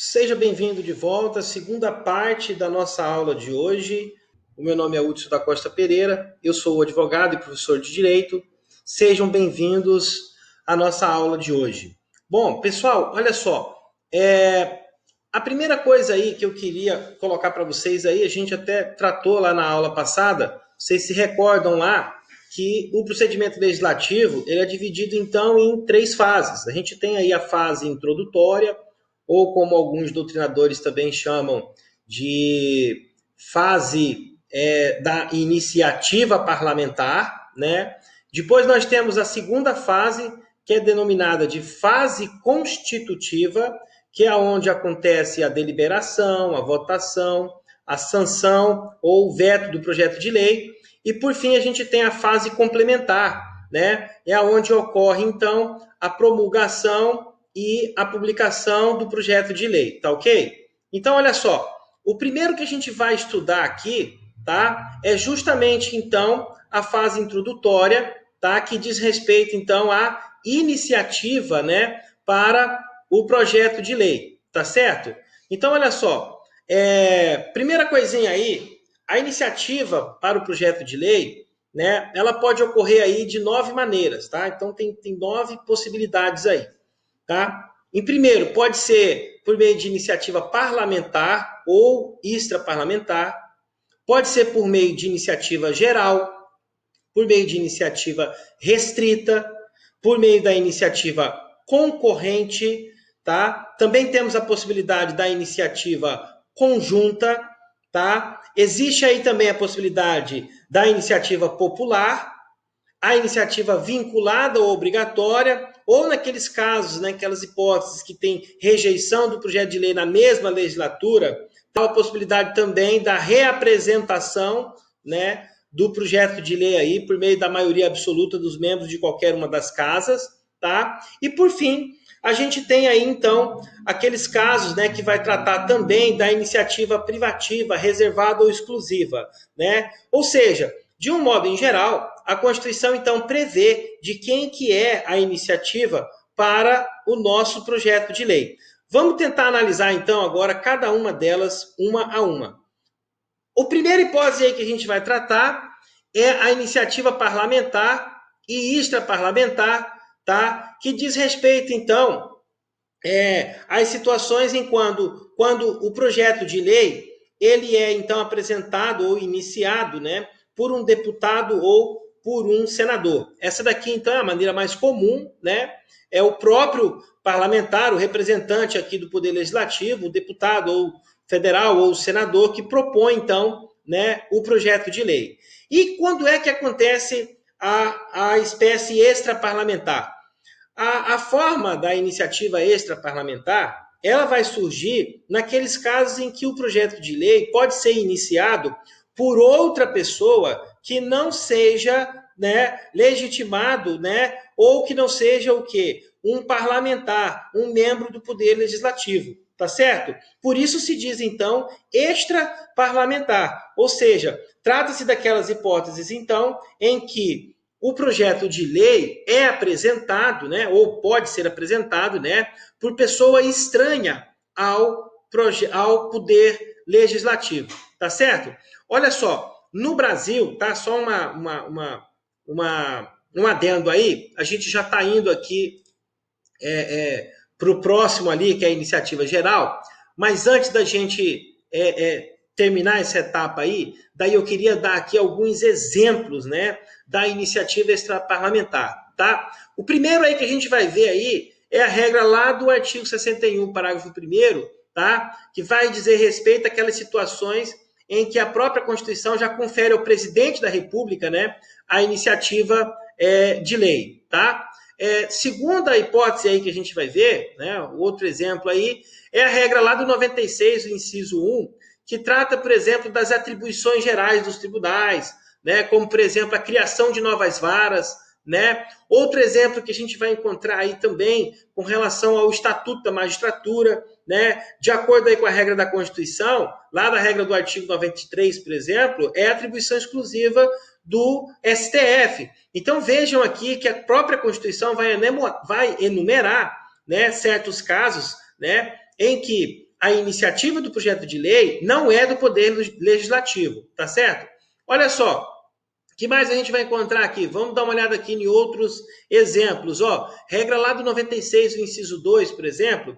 Seja bem-vindo de volta à segunda parte da nossa aula de hoje. O meu nome é Hudson da Costa Pereira, eu sou advogado e professor de Direito. Sejam bem-vindos à nossa aula de hoje. Bom, pessoal, olha só, a primeira coisa aí que eu queria colocar para vocês aí, a gente até tratou lá na aula passada, vocês se recordam lá que o procedimento legislativo ele é dividido então em três fases. A gente tem aí a fase introdutória, ou como alguns doutrinadores também chamam de fase da iniciativa parlamentar, né? Depois nós temos a segunda fase, que é denominada de fase constitutiva, que é onde acontece a deliberação, a votação, a sanção ou veto do projeto de lei. E por fim a gente tem a fase complementar, né? É onde ocorre então a promulgação e a publicação do projeto de lei, tá ok? Então, olha só, o primeiro que a gente vai estudar aqui, tá? É justamente, então, a fase introdutória, tá? Que diz respeito, então, à iniciativa, né? Para o projeto de lei, tá certo? Então, olha só, primeira coisinha aí, a iniciativa para o projeto de lei, né? Ela pode ocorrer aí de 9 maneiras, tá? Então, tem 9 possibilidades aí. Tá? Em primeiro, pode ser por meio de iniciativa parlamentar ou extraparlamentar, pode ser por meio de iniciativa geral, por meio de iniciativa restrita, por meio da iniciativa concorrente, tá? Também temos a possibilidade da iniciativa conjunta, tá? Existe aí também a possibilidade da iniciativa popular, a iniciativa vinculada ou obrigatória, ou naqueles casos, naquelas hipóteses que tem rejeição do projeto de lei na mesma legislatura, há a possibilidade também da reapresentação, né, do projeto de lei aí por meio da maioria absoluta dos membros de qualquer uma das casas, tá? E por fim, a gente tem aí então aqueles casos, né, que vai tratar também da iniciativa privativa, reservada ou exclusiva, né? Ou seja, de um modo em geral, a Constituição então prevê de quem que é a iniciativa para o nosso projeto de lei. Vamos tentar analisar então agora cada uma delas uma a uma. A primeira hipótese aí que a gente vai tratar é a iniciativa parlamentar e extraparlamentar, tá? Que diz respeito então às situações em quando o projeto de lei ele é então apresentado ou iniciado, né, por um deputado ou por um senador. Essa daqui então é a maneira mais comum, né? É o próprio parlamentar, o representante aqui do Poder Legislativo, o deputado ou federal ou senador que propõe então, né, o projeto de lei. E quando é que acontece a espécie extraparlamentar? A forma da iniciativa extraparlamentar, ela vai surgir naqueles casos em que o projeto de lei pode ser iniciado por outra pessoa que não seja, né, legitimado, né, ou que não seja o quê? Um parlamentar, um membro do Poder Legislativo, tá certo? Por isso se diz, então, extraparlamentar, ou seja, trata-se daquelas hipóteses, então, em que o projeto de lei é apresentado, né, ou pode ser apresentado, né, por pessoa estranha ao poder legislativo, tá certo? Olha só, no Brasil, tá, só um adendo aí, a gente já está indo aqui para o próximo ali, que é a iniciativa geral, mas antes da gente terminar essa etapa aí, daí eu queria dar aqui alguns exemplos, né, da iniciativa extraparlamentar, tá? O primeiro aí que a gente vai ver aí é a regra lá do artigo 61, parágrafo 1º, tá? Que vai dizer respeito àquelas situações em que a própria Constituição já confere ao presidente da República, né, a iniciativa de lei, tá? Segunda hipótese aí que a gente vai ver, né, outro exemplo aí, é a regra lá do 96, o inciso 1, que trata, por exemplo, das atribuições gerais dos tribunais, né, como, por exemplo, a criação de novas varas, né? Outro exemplo que a gente vai encontrar aí também com relação ao Estatuto da Magistratura, né? De acordo aí com a regra da Constituição, lá da regra do artigo 93, por exemplo, é atribuição exclusiva do STF. Então vejam aqui que a própria Constituição vai enumerar, né, certos casos, né, em que a iniciativa do projeto de lei não é do Poder Legislativo, tá certo? Olha só, o que mais a gente vai encontrar aqui? Vamos dar uma olhada aqui em outros exemplos. Ó, regra lá do 96, o inciso 2, por exemplo,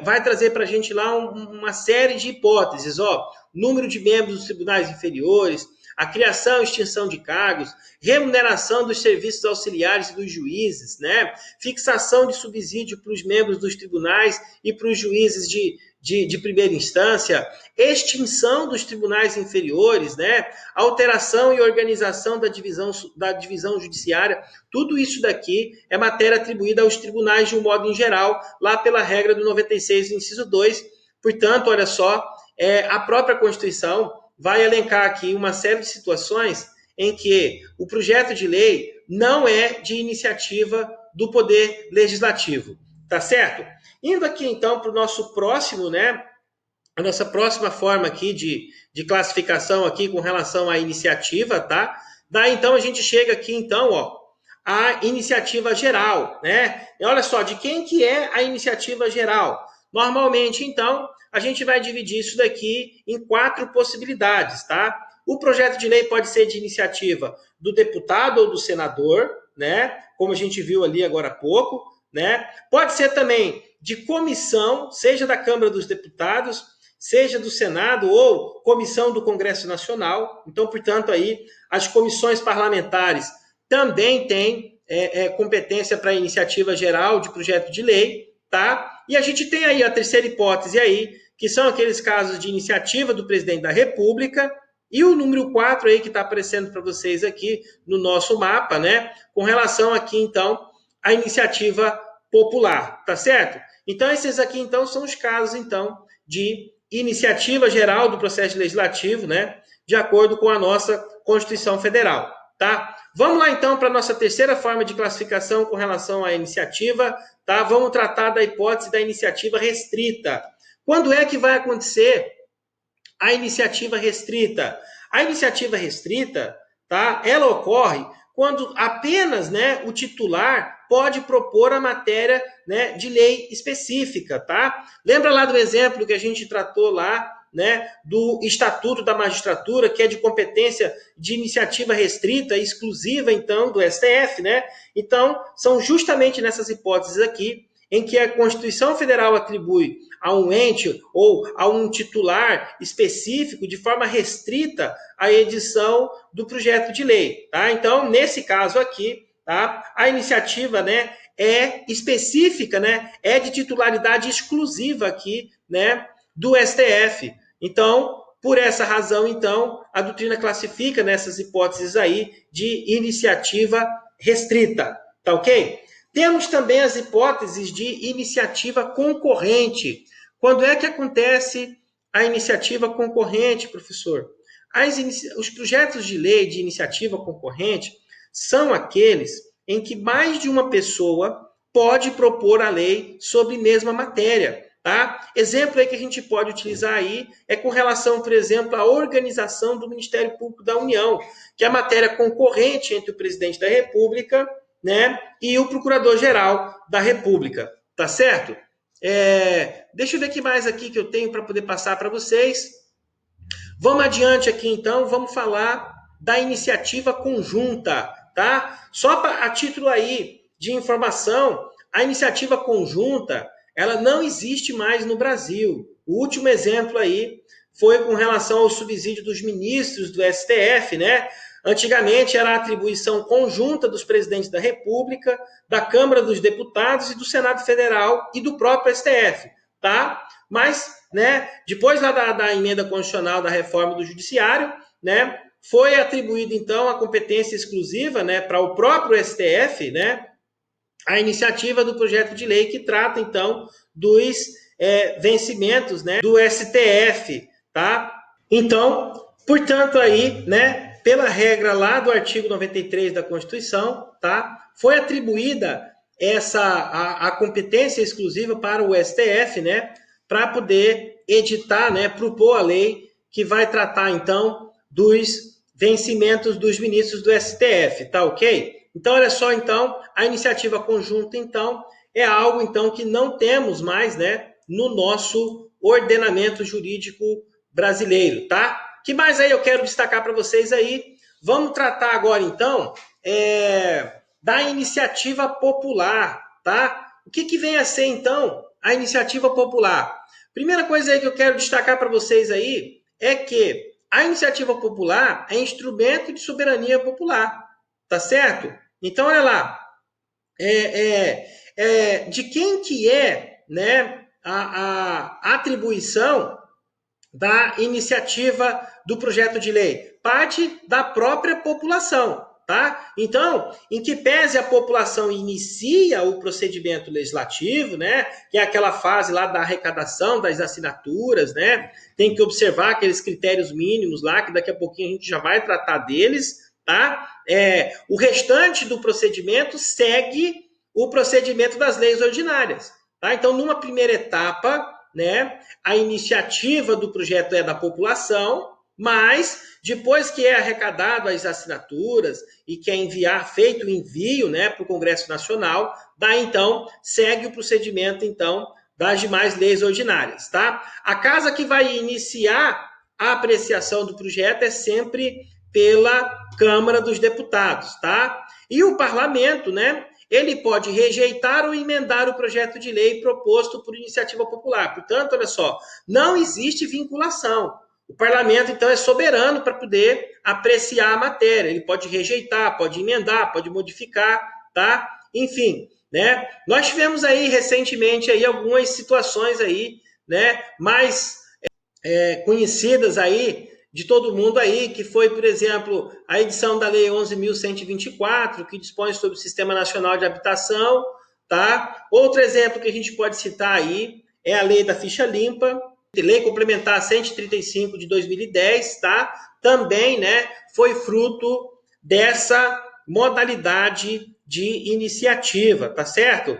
vai trazer para a gente lá uma série de hipóteses. Ó, número de membros dos tribunais inferiores, a criação e extinção de cargos, remuneração dos serviços auxiliares e dos juízes, né? Fixação de subsídio para os membros dos tribunais e para os juízes de primeira instância, extinção dos tribunais inferiores, né? Alteração e organização da divisão judiciária, tudo isso daqui é matéria atribuída aos tribunais de um modo em geral, lá pela regra do 96, inciso 2. Portanto, olha só, a própria Constituição vai elencar aqui uma série de situações em que o projeto de lei não é de iniciativa do Poder Legislativo, tá certo? Indo aqui, então, para o nosso próximo, né? A nossa próxima forma aqui de classificação aqui com relação à iniciativa, tá? Daí, então, a gente chega aqui, então, ó, a iniciativa geral, né? E olha só, de quem que é a iniciativa geral? Normalmente, então, a gente vai dividir isso daqui em 4 possibilidades, tá? O projeto de lei pode ser de iniciativa do deputado ou do senador, né? Como a gente viu ali agora há pouco, né? Pode ser também de comissão, seja da Câmara dos Deputados, seja do Senado ou comissão do Congresso Nacional. Então, portanto, aí as comissões parlamentares também têm competência para iniciativa geral de projeto de lei, tá? E a gente tem aí a terceira hipótese aí, que são aqueles casos de iniciativa do presidente da República, e o número 4 aí que está aparecendo para vocês aqui no nosso mapa, né? Com relação aqui, então, à iniciativa popular, tá certo? Então, esses aqui, então, são os casos, então, de iniciativa geral do processo legislativo, né? De acordo com a nossa Constituição Federal, tá? Vamos lá, então, para a nossa terceira forma de classificação com relação à iniciativa, tá? Vamos tratar da hipótese da iniciativa restrita. Quando é que vai acontecer a iniciativa restrita? A iniciativa restrita, tá? Ela ocorre quando apenas, né, o titular pode propor a matéria, né, de lei específica, tá? Lembra lá do exemplo que a gente tratou lá, né, do Estatuto da Magistratura, que é de competência de iniciativa restrita, exclusiva, então, do STF, né? Então, são justamente nessas hipóteses aqui em que a Constituição Federal atribui a um ente ou a um titular específico, de forma restrita, a edição do projeto de lei, tá? Então, nesse caso aqui, tá? A iniciativa, né, é específica, né, é de titularidade exclusiva aqui, né, do STF. Então, por essa razão, então, a doutrina classifica nessas hipóteses aí de iniciativa restrita, tá ok? Temos também as hipóteses de iniciativa concorrente. Quando é que acontece a iniciativa concorrente, professor? Os projetos de lei de iniciativa concorrente são aqueles em que mais de uma pessoa pode propor a lei sobre a mesma matéria, tá? Exemplo aí que a gente pode utilizar aí é com relação, por exemplo, à organização do Ministério Público da União, que é a matéria concorrente entre o presidente da República, né, e o Procurador-Geral da República, tá certo? Deixa eu ver o que mais aqui que eu tenho para poder passar para vocês. Vamos adiante aqui, então, vamos falar da iniciativa conjunta, tá? Só a título aí de informação, a iniciativa conjunta, ela não existe mais no Brasil. O último exemplo aí foi com relação ao subsídio dos ministros do STF, né? Antigamente era a atribuição conjunta dos presidentes da República, da Câmara dos Deputados e do Senado Federal e do próprio STF, tá? Mas, né, depois lá da emenda constitucional da reforma do Judiciário, né, foi atribuída então a competência exclusiva, né, para o próprio STF, né, a iniciativa do projeto de lei que trata então dos vencimentos, né, do STF, tá? Então, portanto aí, né, pela regra lá do artigo 93 da Constituição, tá? Foi atribuída a competência exclusiva para o STF, né? Para poder editar, né? Propor a lei que vai tratar, então, dos vencimentos dos ministros do STF, tá ok? Então, olha só, então, a iniciativa conjunta, então, é algo, então, que não temos mais, né? No nosso ordenamento jurídico brasileiro, tá? Que mais aí eu quero destacar para vocês aí? Vamos tratar agora, então, da iniciativa popular, tá? O que vem a ser, então, a iniciativa popular? Primeira coisa aí que eu quero destacar para vocês aí é que a iniciativa popular é instrumento de soberania popular, tá certo? Então, olha lá, de quem que é, né, a atribuição da iniciativa do projeto de lei? Parte da própria população, tá? Então, em que pese a população inicia o procedimento legislativo, né, que é aquela fase lá da arrecadação das assinaturas, né, tem que observar aqueles critérios mínimos lá, que daqui a pouquinho a gente já vai tratar deles, tá? O restante do procedimento segue o procedimento das leis ordinárias, tá? Então, numa primeira etapa, né, a iniciativa do projeto é da população, mas depois que é arrecadado as assinaturas e que é feito o envio, né, para o Congresso Nacional, daí então segue o procedimento então das demais leis ordinárias, tá? A casa que vai iniciar a apreciação do projeto é sempre pela Câmara dos Deputados, tá? E o parlamento, né, ele pode rejeitar ou emendar o projeto de lei proposto por iniciativa popular. Portanto, olha só, não existe vinculação. O parlamento, então, é soberano para poder apreciar a matéria. Ele pode rejeitar, pode emendar, pode modificar, tá? Enfim, né? Nós tivemos aí recentemente aí algumas situações aí, né, mais conhecidas aí de todo mundo aí, que foi, por exemplo, a edição da Lei 11.124, que dispõe sobre o Sistema Nacional de Habitação, tá? Outro exemplo que a gente pode citar aí é a Lei da Ficha Limpa, Lei Complementar 135 de 2010, tá? Também, né, foi fruto dessa modalidade de iniciativa, tá certo?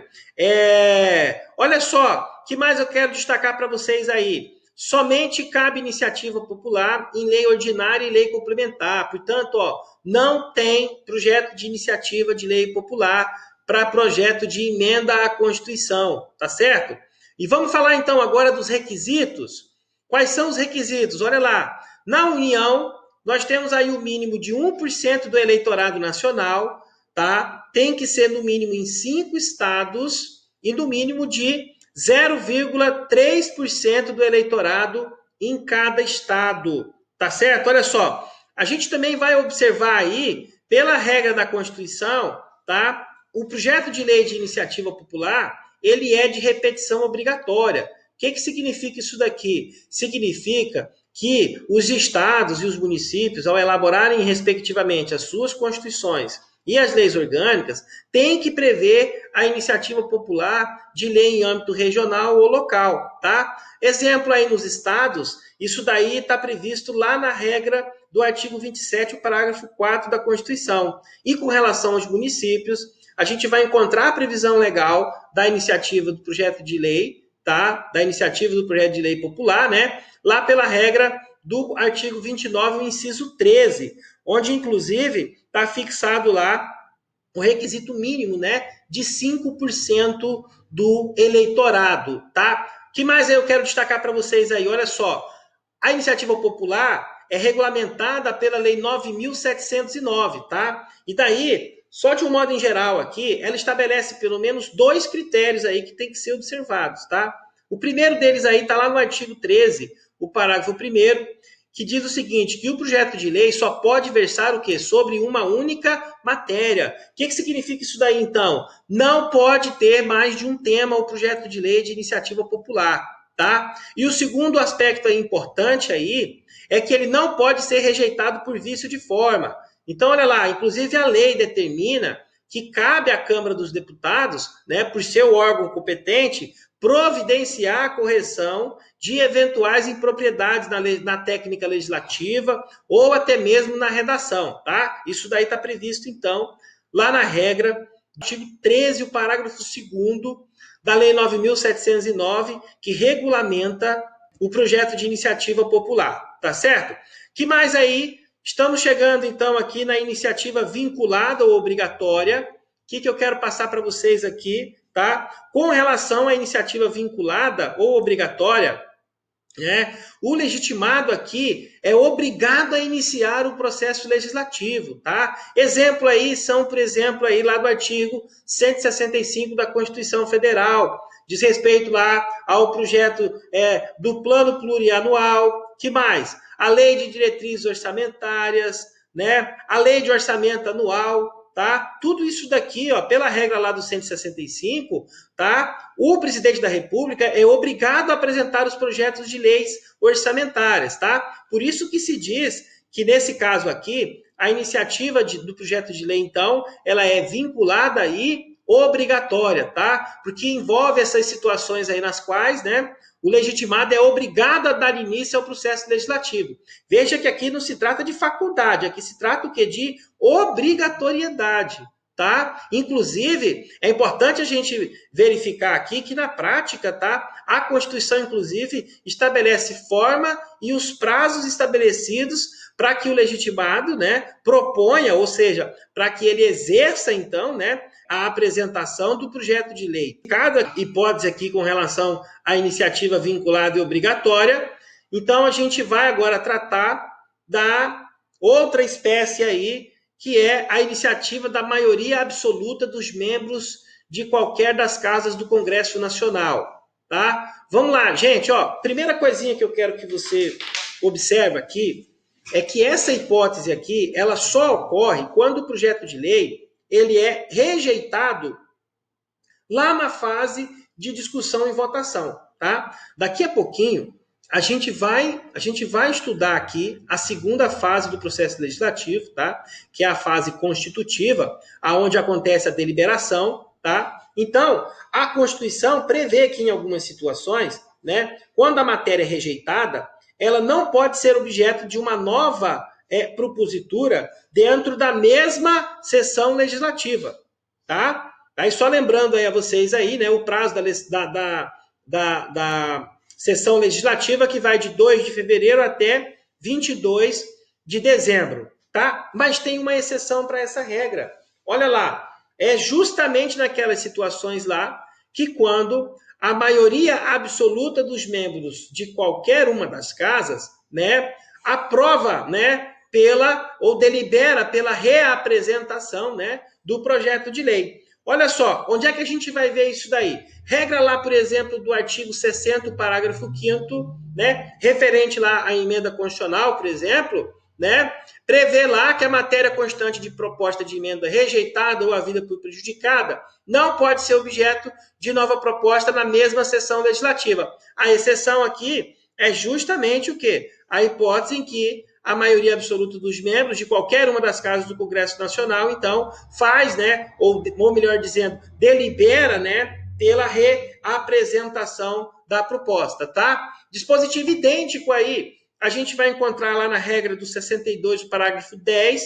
Olha só, o que mais eu quero destacar para vocês aí? Somente cabe iniciativa popular em lei ordinária e lei complementar. Portanto, não tem projeto de iniciativa de lei popular para projeto de emenda à Constituição, tá certo? E vamos falar então agora dos requisitos. Quais são os requisitos? Olha lá, na União, nós temos aí o mínimo de 1% do eleitorado nacional, tá? Tem que ser no mínimo em 5 estados e no mínimo de 0,3% do eleitorado em cada estado, tá certo? Olha só, a gente também vai observar aí, pela regra da Constituição, tá? O projeto de lei de iniciativa popular, ele é de repetição obrigatória. O que significa isso daqui? Significa que os estados e os municípios, ao elaborarem respectivamente as suas constituições e as leis orgânicas, têm que prever a iniciativa popular de lei em âmbito regional ou local, tá? Exemplo aí nos estados, isso daí está previsto lá na regra do artigo 27, o parágrafo 4 da Constituição. E com relação aos municípios, a gente vai encontrar a previsão legal da iniciativa do projeto de lei, tá? Da iniciativa do projeto de lei popular, né? Lá pela regra do artigo 29, o inciso 13, onde, inclusive, está fixado lá o requisito mínimo, né, de 5% do eleitorado, tá? O que mais eu quero destacar para vocês aí? Olha só, a iniciativa popular é regulamentada pela Lei 9.709, tá? E daí, só de um modo em geral aqui, ela estabelece pelo menos 2 critérios aí que tem que ser observados, tá? O primeiro deles aí está lá no artigo 13, o parágrafo 1º, que diz o seguinte, que o projeto de lei só pode versar o quê? Sobre uma única matéria. O que significa isso daí, então? Não pode ter mais de um tema o projeto de lei de iniciativa popular, tá? E o segundo aspecto aí importante aí é que ele não pode ser rejeitado por vício de forma. Então, olha lá, inclusive a lei determina que cabe à Câmara dos Deputados, né, por ser o órgão competente, providenciar a correção de eventuais impropriedades na técnica legislativa ou até mesmo na redação, tá? Isso daí está previsto, então, lá na regra, artigo 13, o parágrafo 2º da Lei 9.709, que regulamenta o projeto de iniciativa popular, tá certo? Que mais aí? Estamos chegando, então, aqui na iniciativa vinculada ou obrigatória. O que eu quero passar para vocês aqui, tá? Com relação à iniciativa vinculada ou obrigatória, né? O legitimado aqui é obrigado a iniciar o processo legislativo, tá? Exemplo aí são, por exemplo, aí lá do artigo 165 da Constituição Federal, diz respeito lá ao projeto do plano plurianual, que mais? A lei de diretrizes orçamentárias, né? A lei de orçamento anual, tá? Tudo isso daqui, ó, pela regra lá do 165, tá? O presidente da República é obrigado a apresentar os projetos de leis orçamentárias, tá? Por isso que se diz que nesse caso aqui, a iniciativa do projeto de lei, então, ela é vinculada aí obrigatória, tá? Porque envolve essas situações aí nas quais, né, o legitimado é obrigado a dar início ao processo legislativo. Veja que aqui não se trata de faculdade, aqui se trata o quê? De obrigatoriedade, tá? Inclusive, é importante a gente verificar aqui que na prática, tá? A Constituição, inclusive, estabelece forma e os prazos estabelecidos para que o legitimado, né, proponha, ou seja, para que ele exerça, então, né, a apresentação do projeto de lei. Cada hipótese aqui com relação à iniciativa vinculada e obrigatória, então a gente vai agora tratar da outra espécie aí, que é a iniciativa da maioria absoluta dos membros de qualquer das casas do Congresso Nacional, tá? Vamos lá, gente, ó, primeira coisinha que eu quero que você observe aqui é que essa hipótese aqui, ela só ocorre quando o projeto de lei ele é rejeitado lá na fase de discussão e votação, tá? Daqui a pouquinho a gente vai estudar aqui a segunda fase do processo legislativo, tá? Que é a fase constitutiva, aonde acontece a deliberação, tá? Então, a Constituição prevê que em algumas situações, né, quando a matéria é rejeitada, ela não pode ser objeto de uma nova propositura dentro da mesma sessão legislativa, tá? Aí só lembrando aí a vocês aí, né, o prazo da sessão legislativa que vai de 2 de fevereiro até 22 de dezembro, tá? Mas tem uma exceção para essa regra. Olha lá, é justamente naquelas situações lá que quando a maioria absoluta dos membros de qualquer uma das casas, né, aprova, né, ou delibera pela reapresentação, né, do projeto de lei. Olha só, onde é que a gente vai ver isso daí? Regra lá, por exemplo, do artigo 60, parágrafo 5º, né, referente lá à emenda constitucional, por exemplo, né, prevê lá que a matéria constante de proposta de emenda rejeitada ou havida por prejudicada não pode ser objeto de nova proposta na mesma sessão legislativa. A exceção aqui é justamente o quê? A hipótese em que a maioria absoluta dos membros de qualquer uma das casas do Congresso Nacional, então, faz, né, ou melhor dizendo, delibera, né, pela reapresentação da proposta, tá? Dispositivo idêntico aí, a gente vai encontrar lá na regra do 62, parágrafo 10,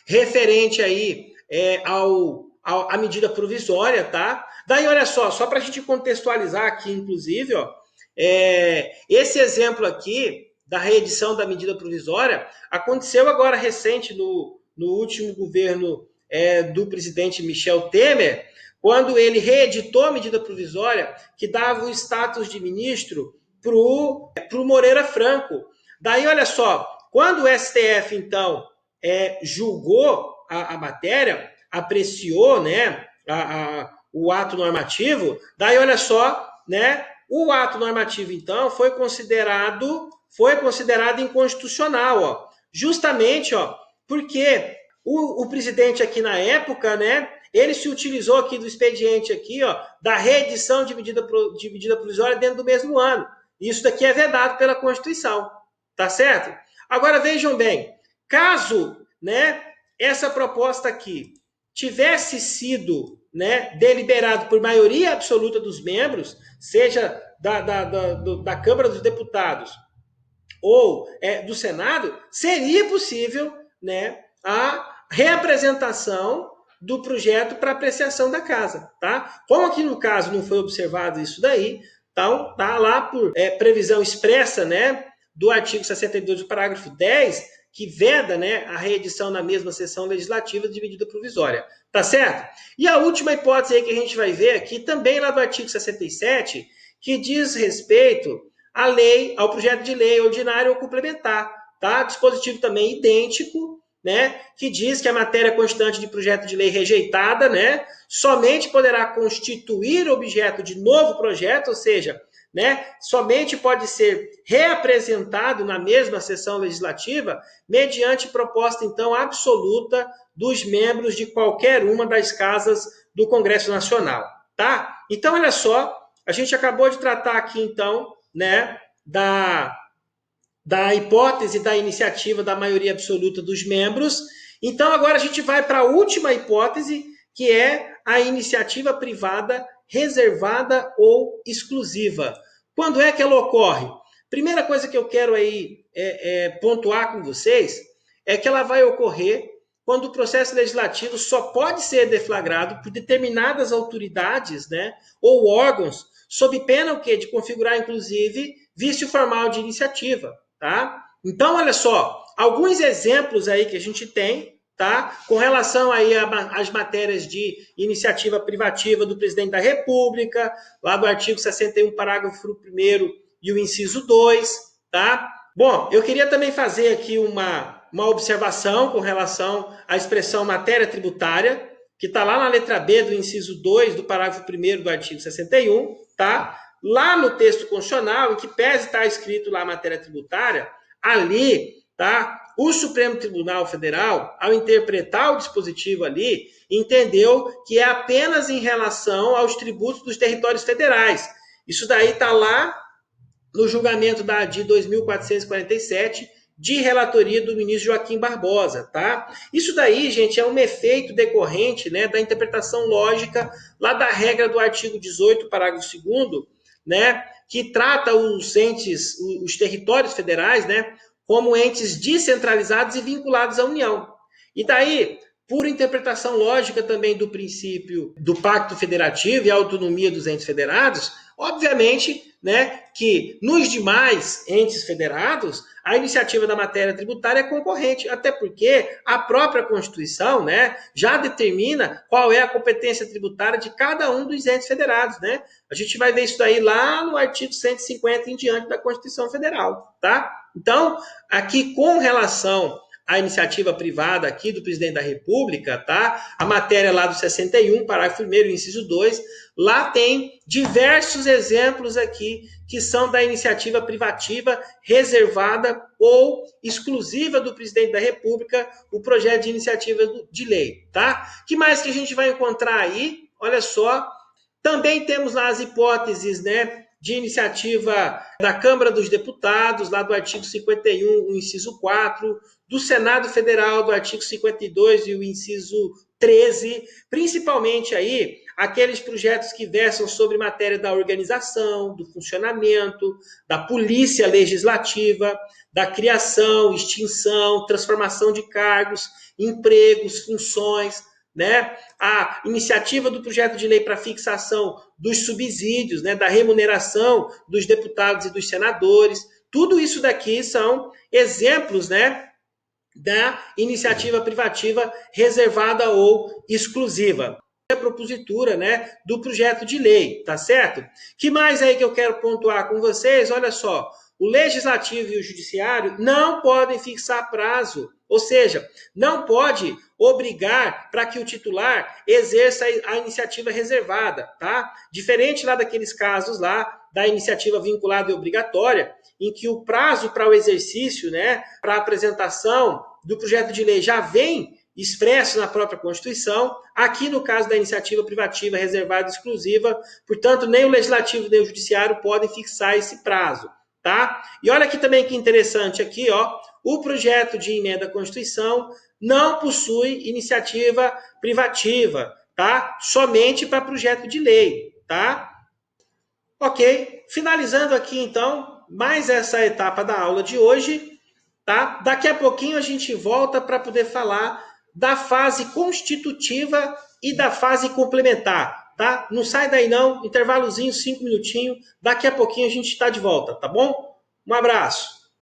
referente aí à medida provisória, tá? Daí, olha só para a gente contextualizar aqui, inclusive, ó, esse exemplo aqui da reedição da medida provisória aconteceu agora recente no último governo do presidente Michel Temer, quando ele reeditou a medida provisória que dava o status de ministro para o Moreira Franco. Daí, olha só, quando o STF, então, julgou a matéria, apreciou, né, o ato normativo, daí, olha só, né, o ato normativo, então, foi considerado inconstitucional, ó, justamente, ó, porque o presidente aqui na época, né, ele se utilizou aqui do expediente aqui, ó, da reedição de medida provisória dentro do mesmo ano. Isso daqui é vedado pela Constituição, tá certo? Agora vejam bem, caso, né, essa proposta aqui tivesse sido, né, deliberado por maioria absoluta dos membros, seja da Câmara dos Deputados ou do Senado, seria possível, né, a reapresentação do projeto para apreciação da casa, tá? Como aqui no caso não foi observado isso daí, então tá lá por previsão expressa, né, do artigo 62 do parágrafo 10, que veda, né, a reedição na mesma sessão legislativa de medida provisória, tá certo? E a última hipótese aí que a gente vai ver aqui, também lá do artigo 67, que diz respeito ao projeto de lei ordinário ou complementar, tá? Dispositivo também idêntico, né, que diz que a matéria constante de projeto de lei rejeitada, né, somente poderá constituir objeto de novo projeto, ou seja, né, somente pode ser reapresentado na mesma sessão legislativa mediante proposta, então, absoluta dos membros de qualquer uma das casas do Congresso Nacional, tá? Então, olha só, a gente acabou de tratar aqui, então, né, da hipótese da iniciativa da maioria absoluta dos membros. Então, agora a gente vai para a última hipótese, que é a iniciativa privada reservada ou exclusiva. Quando é que ela ocorre? Primeira coisa que eu quero aí pontuar com vocês é que ela vai ocorrer quando o processo legislativo só pode ser deflagrado por determinadas autoridades, né, ou órgãos, sob pena o quê? De configurar, inclusive, vício formal de iniciativa, tá? Então, olha só, alguns exemplos aí que a gente tem, tá? Com relação aí às matérias de iniciativa privativa do presidente da República, lá do artigo 61, parágrafo 1º e o inciso 2, tá? Bom, eu queria também fazer aqui uma observação com relação à expressão matéria tributária, que está lá na letra B do inciso 2 do parágrafo 1º do artigo 61, tá? Lá no texto constitucional, em que pese estar escrito lá matéria tributária, ali, tá? O Supremo Tribunal Federal, ao interpretar o dispositivo ali, entendeu que é apenas em relação aos tributos dos territórios federais. Isso daí está lá no julgamento da ADI 2447, de relatoria do ministro Joaquim Barbosa, tá? Isso daí, gente, é um efeito decorrente, né, da interpretação lógica lá da regra do artigo 18, parágrafo 2º, né, que trata os entes, os territórios federais, né, como entes descentralizados e vinculados à União. E daí, por interpretação lógica também do princípio do Pacto Federativo e a autonomia dos entes federados, obviamente, né, que nos demais entes federados, a iniciativa da matéria tributária é concorrente, até porque a própria Constituição, né, já determina qual é a competência tributária de cada um dos entes federados, né? A gente vai ver isso daí lá no artigo 150 em diante da Constituição Federal, tá? Então, aqui com relação a iniciativa privada aqui do presidente da República, tá? A matéria lá do 61, parágrafo 1º, inciso 2, lá tem diversos exemplos aqui que são da iniciativa privativa reservada ou exclusiva do presidente da República, o projeto de iniciativa de lei, tá? Que mais que a gente vai encontrar aí? Olha só, também temos lá as hipóteses, né, de iniciativa da Câmara dos Deputados, lá do artigo 51, o inciso 4, do Senado Federal, do artigo 52 e o inciso 13, principalmente aí aqueles projetos que versam sobre matéria da organização, do funcionamento, da polícia legislativa, da criação, extinção, transformação de cargos, empregos, funções, né? A iniciativa do projeto de lei para fixação dos subsídios, né, da remuneração dos deputados e dos senadores, tudo isso daqui são exemplos, né, da iniciativa privativa reservada ou exclusiva. A propositura, né, do projeto de lei, tá certo? Que mais aí que eu quero pontuar com vocês? Olha só, o legislativo e o judiciário não podem fixar prazo, ou seja, não pode obrigar para que o titular exerça a iniciativa reservada, tá? Diferente lá daqueles casos lá da iniciativa vinculada e obrigatória, em que o prazo para o exercício, né, para a apresentação do projeto de lei já vem expresso na própria Constituição. Aqui, no caso da iniciativa privativa reservada e exclusiva, portanto, nem o Legislativo nem o Judiciário podem fixar esse prazo, tá? E olha aqui também que interessante aqui, ó, o projeto de emenda à Constituição não possui iniciativa privativa, tá? Somente para projeto de lei, tá? Ok, finalizando aqui então mais essa etapa da aula de hoje, tá? Daqui a pouquinho a gente volta para poder falar da fase constitutiva e da fase complementar, tá? Não sai daí não, intervalozinho, 5 minutinhos, daqui a pouquinho a gente está de volta, tá bom? Um abraço.